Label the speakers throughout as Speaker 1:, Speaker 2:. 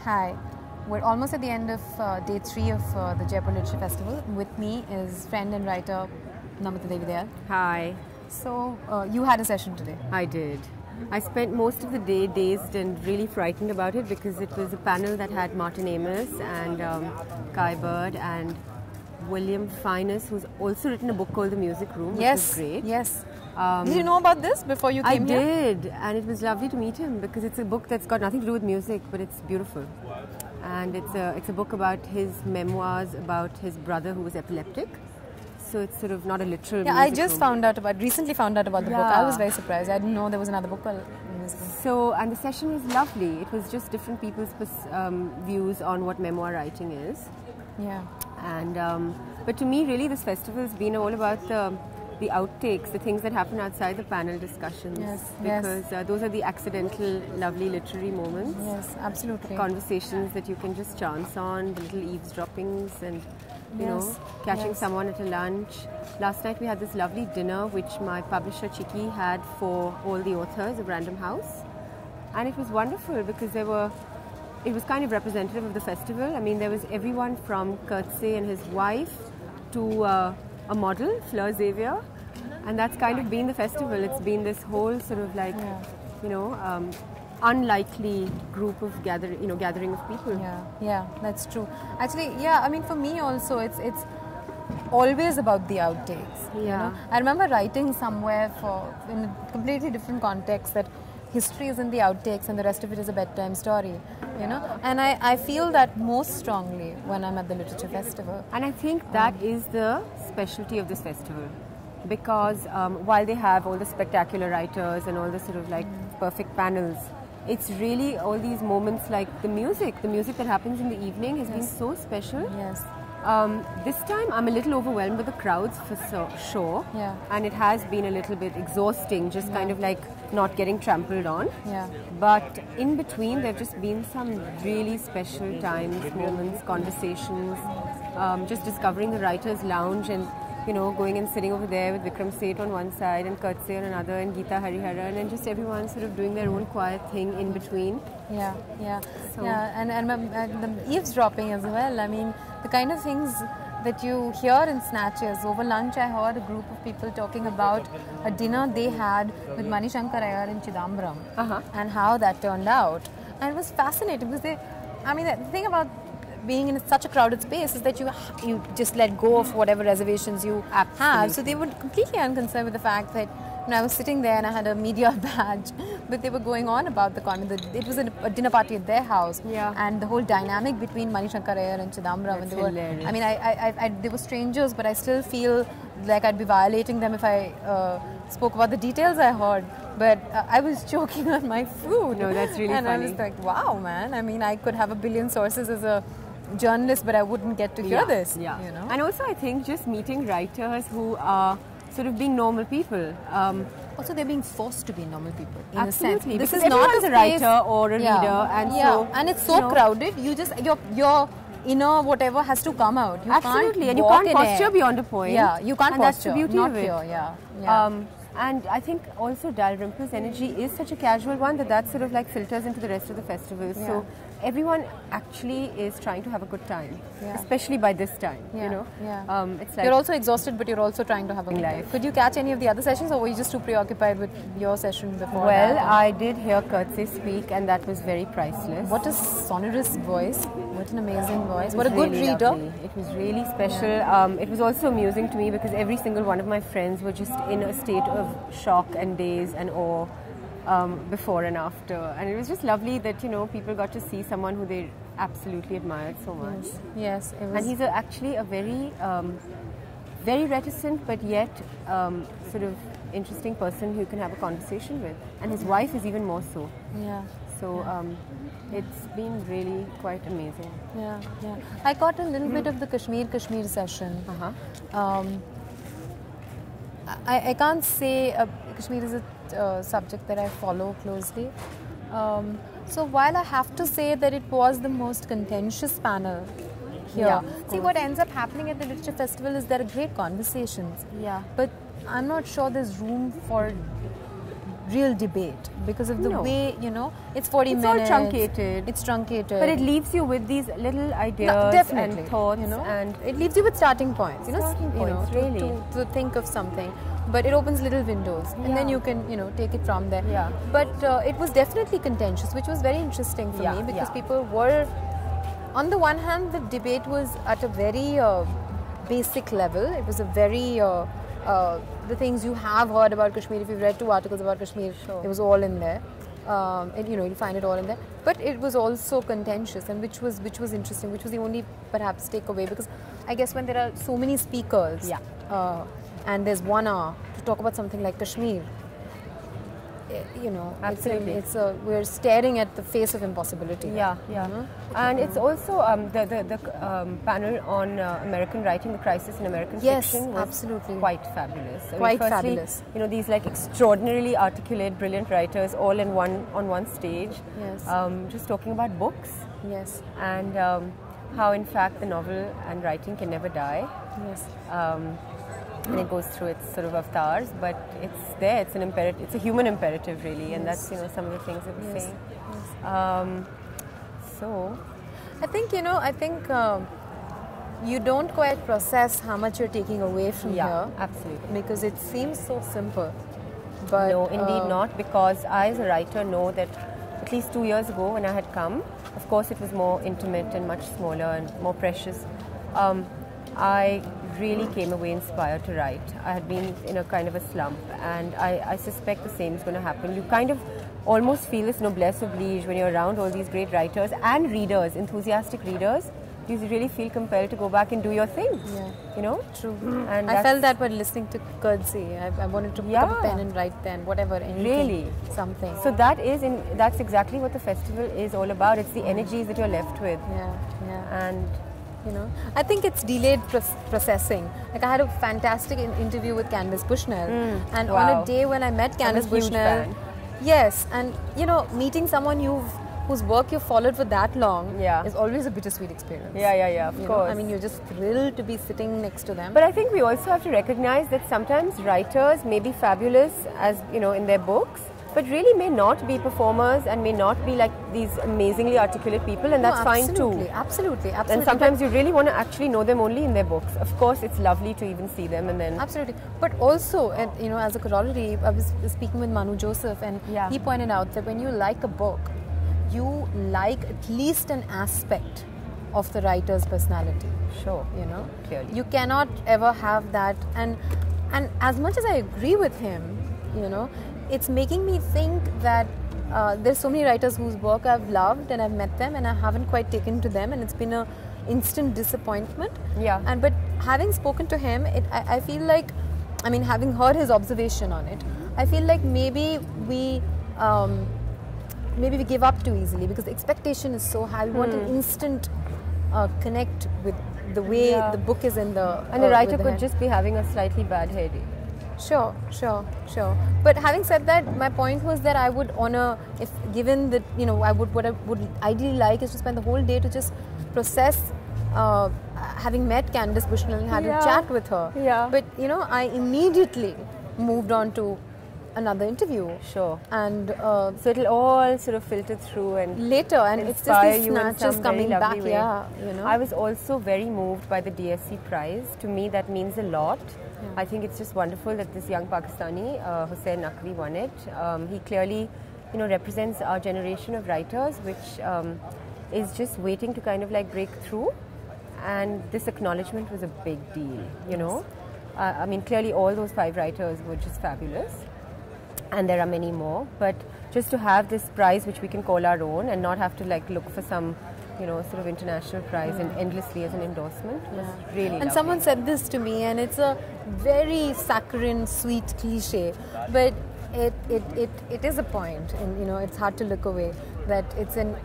Speaker 1: Hi. We're almost at the end of day 3 of the Jaipur Literature Festival. With me is friend and writer Namita Devidayal.
Speaker 2: Hi.
Speaker 1: So, you had a session today.
Speaker 2: I did. I spent most of the day dazed and really frightened about it because it was a panel that had Martin Amis and Kai Bird and William Finus, who's also written a book called The Music Room, which was great.
Speaker 1: Yes. Did you know about this before you came here?
Speaker 2: I did, and it was lovely to meet him because it's a book that's got nothing to do with music, but it's beautiful. And it's a book about his memoirs about his brother who was epileptic. So it's sort of not a literal music
Speaker 1: I just
Speaker 2: room.
Speaker 1: recently found out about the book. I was very surprised. I didn't know there was another book called Music Room.
Speaker 2: So, and the session was lovely. It was just different people's views on what memoir writing is.
Speaker 1: Yeah.
Speaker 2: And but to me, really, this festival has been all about the outtakes, the things that happen outside the panel discussions. Because those are the accidental, lovely literary moments.
Speaker 1: Yes, absolutely.
Speaker 2: Conversations that you can just chance on, the little eavesdroppings and, you know, catching someone at a lunch. Last night we had this lovely dinner which my publisher Chiki had for all the authors of Random House. And it was wonderful because it was kind of representative of the festival. I mean, there was everyone from Kurtze and his wife to a model, Fleur Xavier. And that's kind of been the festival. It's been this whole sort of like, you know, unlikely group of gathering of people.
Speaker 1: Yeah, that's true. Actually, I mean, for me also, it's always about the outtakes. You know? I remember writing somewhere in a completely different context that history is in the outtakes and the rest of it is a bedtime story, you know. And I feel that most strongly when I'm at the Literature Festival.
Speaker 2: And I think that is the specialty of this festival. Because while they have all the spectacular writers and all the sort of like perfect panels, it's really all these moments like the music that happens in the evening has been so special. This time I'm a little overwhelmed with the crowds for sure. And it has been a little bit exhausting, just kind of like not getting trampled on. But in between there have just been some really special times, moments, conversations, just discovering the writer's lounge and, you know, going and sitting over there with Vikram Seth on one side and Kurtze on another and Geeta Hariharan and just everyone sort of doing their own quiet thing in between.
Speaker 1: And the eavesdropping as well. I mean, the kind of things that you hear in snatches. Over lunch I heard a group of people talking about a dinner they had with Mani Shankar Iyer in Chidambaram and how that turned out. And it was fascinating because the thing about being in such a crowded space is that you just let go of whatever reservations you have. So they were completely unconcerned with the fact that I was sitting there and I had a media badge, but they were going on about it was a dinner party at their house, and the whole dynamic between Mani Shankar Iyer and Chidambaram.
Speaker 2: That's hilarious.
Speaker 1: I mean, they were strangers, but I still feel like I'd be violating them if I spoke about the details I heard. But I was choking on my food.
Speaker 2: No, that's really
Speaker 1: and
Speaker 2: funny.
Speaker 1: I was like, wow, man. I mean, I could have a billion sources as a journalist, but I wouldn't get to hear this. You know?
Speaker 2: And also I think just meeting writers who are sort of being normal people.
Speaker 1: Also, they're being forced to be normal people in
Speaker 2: Absolutely.
Speaker 1: a sense.
Speaker 2: This is not a writer or a reader,
Speaker 1: and it's so crowded. You just your inner whatever has to come out. You
Speaker 2: absolutely,
Speaker 1: can't
Speaker 2: and you can't posture beyond a point.
Speaker 1: Yeah, you can't
Speaker 2: and
Speaker 1: posture.
Speaker 2: That's the beauty
Speaker 1: not
Speaker 2: of it.
Speaker 1: Here,
Speaker 2: and I think also Dalrymple's energy is such a casual one that sort of like filters into the rest of the festival. So everyone actually is trying to have a good time, especially by this time. You know, it's like
Speaker 1: you're also exhausted, but you're also trying to have a good life. Could you catch any of the other sessions, or were you just too preoccupied with your session before?
Speaker 2: Well, I did hear Kurtze speak, and that was very priceless.
Speaker 1: What a sonorous voice! What an amazing voice! What a
Speaker 2: really
Speaker 1: good reader!
Speaker 2: Lovely. It was really special. It was also amusing to me because every single one of my friends were just in a state of shock and daze and awe. Before and after, and it was just lovely that people got to see someone who they absolutely admired so much.
Speaker 1: Yes, it was.
Speaker 2: And he's actually a very, very reticent but yet sort of interesting person who you can have a conversation with, and his wife is even more so. So it's been really quite amazing.
Speaker 1: I caught a little bit of the Kashmir session. I can't say Kashmir is a subject that I follow closely. So while I have to say that it was the most contentious panel here, see what ends up happening at the Literature Festival is there are great conversations. But I'm not sure there's room for real debate because of the way, you know, it's 40 minutes.
Speaker 2: It's all truncated.
Speaker 1: It's truncated.
Speaker 2: But it leaves you with these little ideas and thoughts,
Speaker 1: you know,
Speaker 2: and
Speaker 1: it leaves you with starting points, you know,
Speaker 2: really.
Speaker 1: to think of something. But it opens little windows, and then you can, you know, take it from there.
Speaker 2: Yeah.
Speaker 1: But it was definitely contentious, which was very interesting for me because people were, on the one hand, the debate was at a very basic level. It was a very the things you have heard about Kashmir. If you've read 2 articles about Kashmir, it was all in there. And, you know, you'll find it all in there. But it was also contentious, and which was interesting, which was the only perhaps takeaway, because I guess when there are so many speakers, and there's 1 hour to talk about something like Kashmir, you know,
Speaker 2: absolutely,
Speaker 1: we're staring at the face of impossibility.
Speaker 2: And it's also the panel on American writing, the crisis in American fiction, was
Speaker 1: absolutely
Speaker 2: quite fabulous.
Speaker 1: Quite fabulous.
Speaker 2: You know, these like extraordinarily articulate, brilliant writers all in one stage.
Speaker 1: Yes.
Speaker 2: Just talking about books.
Speaker 1: Yes.
Speaker 2: And how in fact the novel and writing can never die.
Speaker 1: Yes.
Speaker 2: And it goes through its sort of avatars, but it's there. It's an imperative. It's a human imperative, really, and that's, you know, some of the things that we're saying. So,
Speaker 1: I think, you know, you don't quite process how much you're taking away from here.
Speaker 2: Absolutely.
Speaker 1: Because it seems so simple, but
Speaker 2: no, indeed not. Because I, as a writer, know that at least 2 years ago, when I had come, of course, it was more intimate and much smaller and more precious. I really came away inspired to write. I had been in a kind of a slump, and I suspect the same is going to happen. You kind of almost feel this noblesse oblige when you're around all these great writers and readers, enthusiastic readers. You really feel compelled to go back and do your thing. You know?
Speaker 1: True. And I felt that while listening to Kurdsey. I wanted to pick up a pen and write then, whatever, anything.
Speaker 2: Really?
Speaker 1: Something.
Speaker 2: So that's exactly what the festival is all about. It's the energies that you're left with. And
Speaker 1: you know, I think it's delayed processing. Like, I had a fantastic interview with Candace Bushnell, and on a day when I met Candace Bushnell, yes, and you know, meeting someone whose work you've followed for that long is always a bittersweet experience.
Speaker 2: Of course.
Speaker 1: I mean, you're just thrilled to be sitting next to them.
Speaker 2: But I think we also have to recognize that sometimes writers may be fabulous, as you know, in their books, but really may not be performers and may not be like these amazingly articulate people, and that's fine too.
Speaker 1: Absolutely.
Speaker 2: And sometimes you really want to actually know them only in their books. Of course, it's lovely to even see them, and then
Speaker 1: absolutely. But also, and you know, as a corollary, I was speaking with Manu Joseph, and he pointed out that when you like a book, you like at least an aspect of the writer's personality.
Speaker 2: Sure.
Speaker 1: You know,
Speaker 2: clearly,
Speaker 1: you cannot ever have that. And as much as I agree with him, you know, it's making me think that there's so many writers whose work I've loved and I've met them and I haven't quite taken to them, and it's been an instant disappointment. But having spoken to him, I feel like, I mean, having heard his observation on it, I feel like maybe we give up too easily because the expectation is so high. We want an instant connect with the way the book is in the...
Speaker 2: And the writer could just be having a slightly bad headache.
Speaker 1: Sure. But having said that, my point was that I would honor, if given that, you know, what I would ideally like is to spend the whole day to just process having met Candace Bushnell and had a chat with her. But, you know, I immediately moved on to another interview.
Speaker 2: Sure.
Speaker 1: And
Speaker 2: so it'll all sort of filter through and
Speaker 1: later, and it's just these snatches coming back.
Speaker 2: You know. I was also very moved by the DSC prize. To me, that means a lot. I think it's just wonderful that this young Pakistani, Hussain Naqvi, won it. He clearly, you know, represents our generation of writers, which is just waiting to kind of like break through. And this acknowledgement was a big deal, you know. I mean, clearly all those 5 writers were just fabulous. And there are many more. But just to have this prize, which we can call our own, and not have to like look for some, you know, sort of international prize and endlessly as an endorsement was really lovely.
Speaker 1: And someone said this to me, and it's a very saccharine, sweet cliche, but it is a point, and you know, it's hard to look away that it's in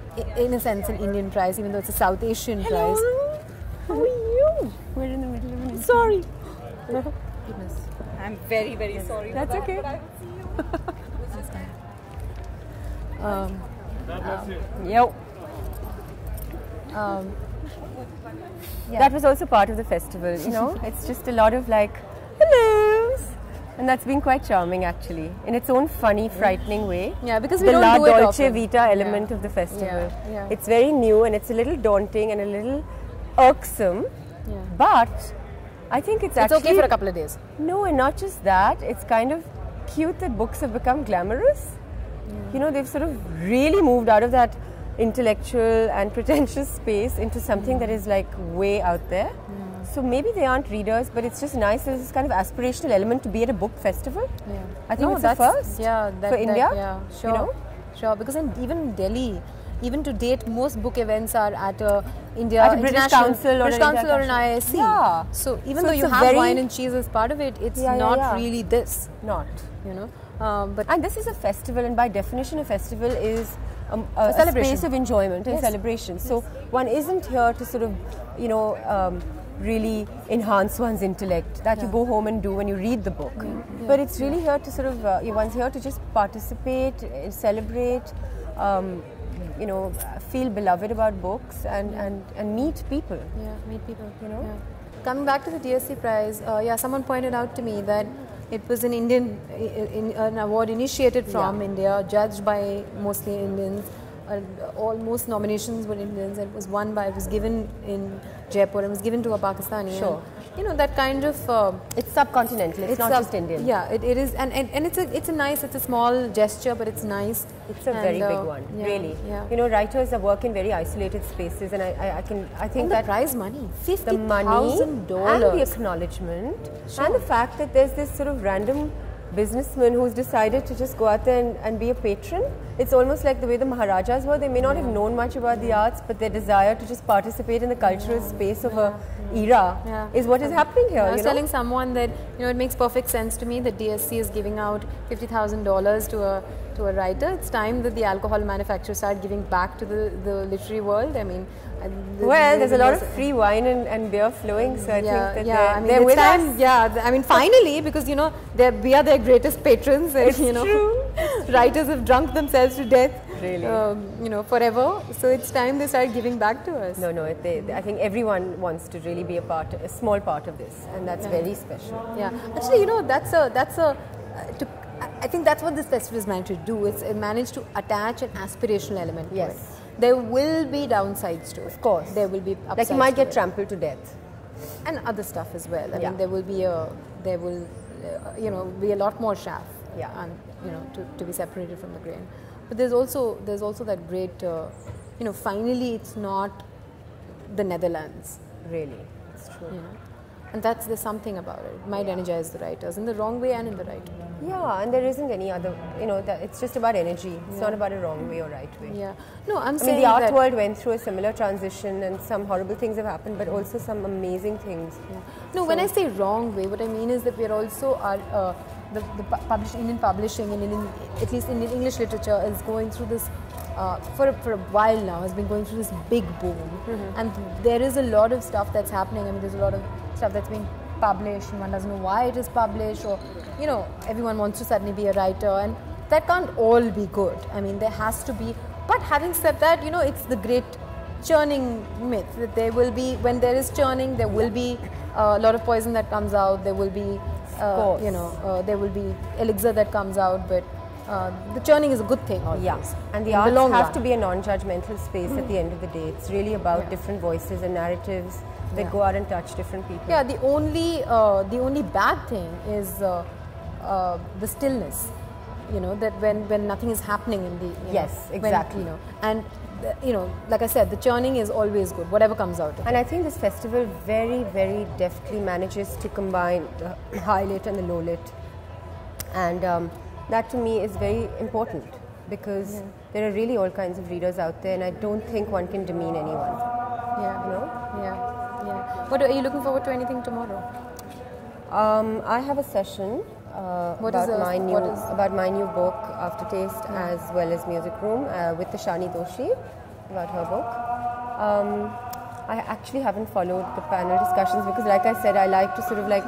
Speaker 1: a sense an Indian prize, even though it's a South Asian prize.
Speaker 2: How are you? We're in the middle of it.
Speaker 1: Sorry.
Speaker 3: Goodness. I'm very, very sorry.
Speaker 2: That's okay.
Speaker 3: But I will see you.
Speaker 2: That was also part of the festival, you know. It's just a lot of like, hellos, And that's been quite charming actually, in its own funny, frightening way.
Speaker 1: Yeah, because we
Speaker 2: the
Speaker 1: don't
Speaker 2: La
Speaker 1: do it
Speaker 2: Dolce
Speaker 1: often.
Speaker 2: Vita element of the festival.
Speaker 1: Yeah.
Speaker 2: It's very new and it's a little daunting and a little irksome, but I think it's actually...
Speaker 1: okay for a couple of days.
Speaker 2: No, and not just that, it's kind of cute that books have become glamorous. You know, they've sort of really moved out of that intellectual and pretentious space into something that is like way out there. So maybe they aren't readers, but it's just nice. There's this kind of aspirational element to be at a book festival.
Speaker 1: Yeah.
Speaker 2: I think it's the first for India.
Speaker 1: Yeah, sure.
Speaker 2: You know?
Speaker 1: Sure, because even in Delhi, even to date, most book events are at India
Speaker 2: At a British Council or
Speaker 1: an ISC.
Speaker 2: Yeah.
Speaker 1: So even
Speaker 2: So
Speaker 1: though
Speaker 2: it's
Speaker 1: you
Speaker 2: a
Speaker 1: have
Speaker 2: very-
Speaker 1: wine and cheese as part of it, it's not really this.
Speaker 2: Not.
Speaker 1: You know, but
Speaker 2: And this is a festival, and by definition, a festival is a
Speaker 1: celebration.
Speaker 2: space of enjoyment and
Speaker 1: Yes.
Speaker 2: celebration. So one isn't here to sort of, you know, really enhance one's intellect. That you go home and do when you read the book. But it's really here to sort of, one's here to just participate, celebrate, you know, feel beloved about books and meet people.
Speaker 1: Yeah, meet people.
Speaker 2: You know?
Speaker 1: Yeah. Coming back to the DSC prize, someone pointed out to me that it was an Indian, an award initiated from India, judged by mostly Indians. Almost nominations were Indians, and it was given in Jaipur and was given to a Pakistani.
Speaker 2: Sure.
Speaker 1: And, you know, that kind of...
Speaker 2: It's subcontinental, it's not just Indian.
Speaker 1: Yeah, it is, and it's a small gesture, but it's nice.
Speaker 2: It's a very big one, really.
Speaker 1: Yeah.
Speaker 2: You know, writers are work in very isolated spaces, and I think
Speaker 1: And
Speaker 2: that
Speaker 1: the prize money,
Speaker 2: the money and the acknowledgement and the fact that there's this sort of random businessman who's decided to just go out there and be a patron. It's almost like the way the Maharajas were. They may not have known much about the arts, but their desire to just participate in the cultural space of a era is what is happening here.
Speaker 1: I was telling someone that, you know, it makes perfect sense to me that DSC is giving out $50,000 to a writer. It's time that the alcohol manufacturers start giving back to the literary world. I mean,
Speaker 2: there's a lot of free wine and beer flowing, so I think that they're with
Speaker 1: time,
Speaker 2: us.
Speaker 1: Yeah, I mean, finally, because, you know, we are their greatest patrons, and,
Speaker 2: It's
Speaker 1: you know,
Speaker 2: true.
Speaker 1: writers have drunk themselves to death,
Speaker 2: Really?
Speaker 1: you know, forever. So it's time they start giving back to us.
Speaker 2: No, I think everyone wants to really be a small part of this, and that's very special.
Speaker 1: Yeah, actually, you know, I think that's what this festival is managed to do. It's managed to attach an aspirational element to it. There will be downsides to it.
Speaker 2: Of course.
Speaker 1: There will be upsides.
Speaker 2: Like you might
Speaker 1: to
Speaker 2: get
Speaker 1: it.
Speaker 2: trampled to death.
Speaker 1: And other stuff as well. I mean, there will be a lot more chaff.
Speaker 2: Yeah.
Speaker 1: And, you know, to be separated from the grain. But there's also that great, you know, finally it's not the Netherlands.
Speaker 2: Really, it's true.
Speaker 1: You know? And there's something about it. It might energize the writers in the wrong way and in the right way.
Speaker 2: Yeah, and there isn't any other, you know, it's just about energy. It's not about a wrong way or right way.
Speaker 1: Yeah. No,
Speaker 2: I mean, the art world went through a similar transition, and some horrible things have happened, but also some amazing things.
Speaker 1: Yeah. No, when I say wrong way, what I mean is that we are also Indian publishing and at least Indian English literature is going through this for a while now, has been going through this big boom, and there is a lot of stuff that's happening. I mean, there's a lot of stuff that's being published, and one doesn't know why it is published, or, you know, everyone wants to suddenly be a writer, and that can't all be good. I mean, there has to be. But having said that, you know, it's the great churning myth that there will be, when there is churning, there will be a lot of poison that comes out. There will be, there will be elixir that comes out, but the churning is a good thing always.
Speaker 2: Yeah, and the arts have to be a non-judgmental space at the end of the day. It's really about different voices and narratives that go out and touch different people.
Speaker 1: Yeah, the only bad thing is the stillness. You know, that when nothing is happening in the
Speaker 2: exactly.
Speaker 1: When, you know, and you know, like I said, the churning is always good, whatever comes out of it.
Speaker 2: And I think this festival very, very deftly manages to combine the high lit and the low lit, and that to me is very important, because there are really all kinds of readers out there, and I don't think one can demean anyone.
Speaker 1: Yeah.
Speaker 2: You know?
Speaker 1: Yeah. What are you looking forward to? Anything tomorrow?
Speaker 2: I have a session about my new book, Aftertaste, as well as Music Room, with the Shani Doshi, about her book. I actually haven't followed the panel discussions because, like I said, I like to sort of like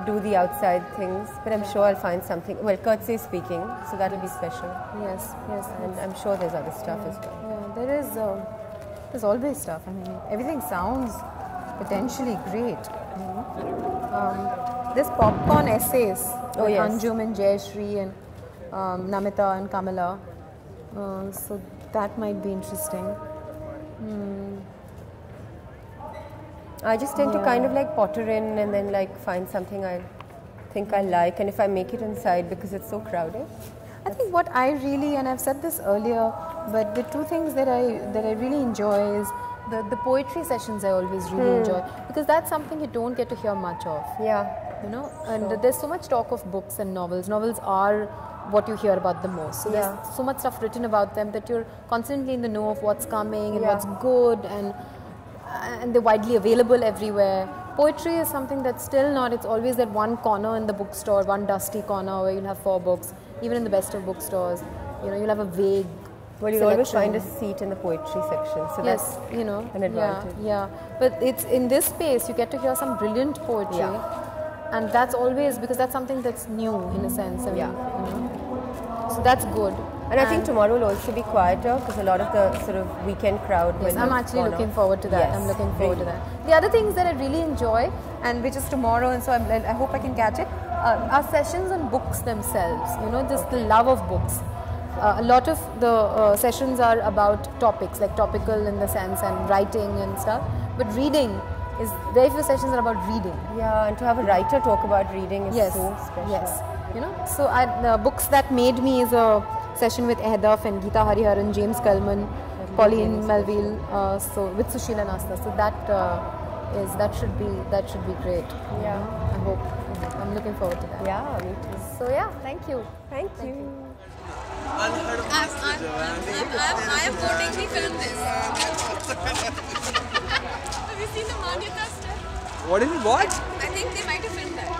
Speaker 2: do the outside things, but I'm sure I'll find something. Well, Kurtz is speaking, so that'll be special.
Speaker 1: Yes.
Speaker 2: And I'm sure there's other stuff as well.
Speaker 1: Yeah, there is. There's always stuff. I mean, everything sounds potentially great. You know? There's popcorn essays
Speaker 2: Oh,
Speaker 1: with
Speaker 2: yes.
Speaker 1: Anjum and Jayashree and Namita and Kamala. So that might be interesting.
Speaker 2: I just tend to
Speaker 1: Yeah.
Speaker 2: kind of like potter in and then like find something I think I like, and if I make it inside because it's so crowded.
Speaker 1: I think what I really, and I've said this earlier, but the two things that I really enjoy is the poetry sessions. I always really enjoy, because that's something you don't get to hear much of.
Speaker 2: Yeah.
Speaker 1: You know, and there's so much talk of books and novels. Novels are what you hear about the most. So
Speaker 2: Yeah.
Speaker 1: there's so much stuff written about them that you're constantly in the know of what's coming and
Speaker 2: Yeah.
Speaker 1: what's good, and they're widely available everywhere. Poetry is something that's still not. It's always that one corner in the bookstore, one dusty corner where you'll have 4 books. Even in the best of bookstores, you know, you'll have a vague.
Speaker 2: Well, you'll always
Speaker 1: selection.
Speaker 2: find a seat in the poetry section, so
Speaker 1: Yes,
Speaker 2: that's
Speaker 1: you know,
Speaker 2: an advantage.
Speaker 1: Yeah. But it's in this space you get to hear some brilliant poetry,
Speaker 2: Yeah.
Speaker 1: and that's always because that's something that's new in a sense. I mean,
Speaker 2: Yeah.
Speaker 1: you know, so that's good.
Speaker 2: And I think tomorrow will also be quieter because a lot of the sort of weekend crowd.
Speaker 1: Yes,
Speaker 2: will
Speaker 1: I'm
Speaker 2: have
Speaker 1: actually
Speaker 2: gone
Speaker 1: looking
Speaker 2: off.
Speaker 1: forward to that.
Speaker 2: Yes,
Speaker 1: I'm looking forward to that. The other things that I really enjoy, and which is tomorrow, and so I hope I can catch it, are sessions on books themselves. You know, just the love of books. A lot of the sessions are about topics, like topical in the sense, and writing and stuff. But reading is, very few sessions are about reading.
Speaker 2: Yeah, and to have a writer talk about reading is
Speaker 1: Yes,
Speaker 2: so special.
Speaker 1: yes. You know, so the books that made me is a session with Ehdaf and Geeta Hariharan, James Kalman, Pauline Melville, so with Sushila Nasta. So that should be great.
Speaker 2: Yeah.
Speaker 1: I hope. I'm looking forward to that.
Speaker 2: Yeah, me too.
Speaker 1: So yeah, thank you.
Speaker 2: Thank you.
Speaker 4: I am voting we film this. Have you seen the Manyata stuff?
Speaker 5: What is it? What?
Speaker 4: I think they might have filmed that.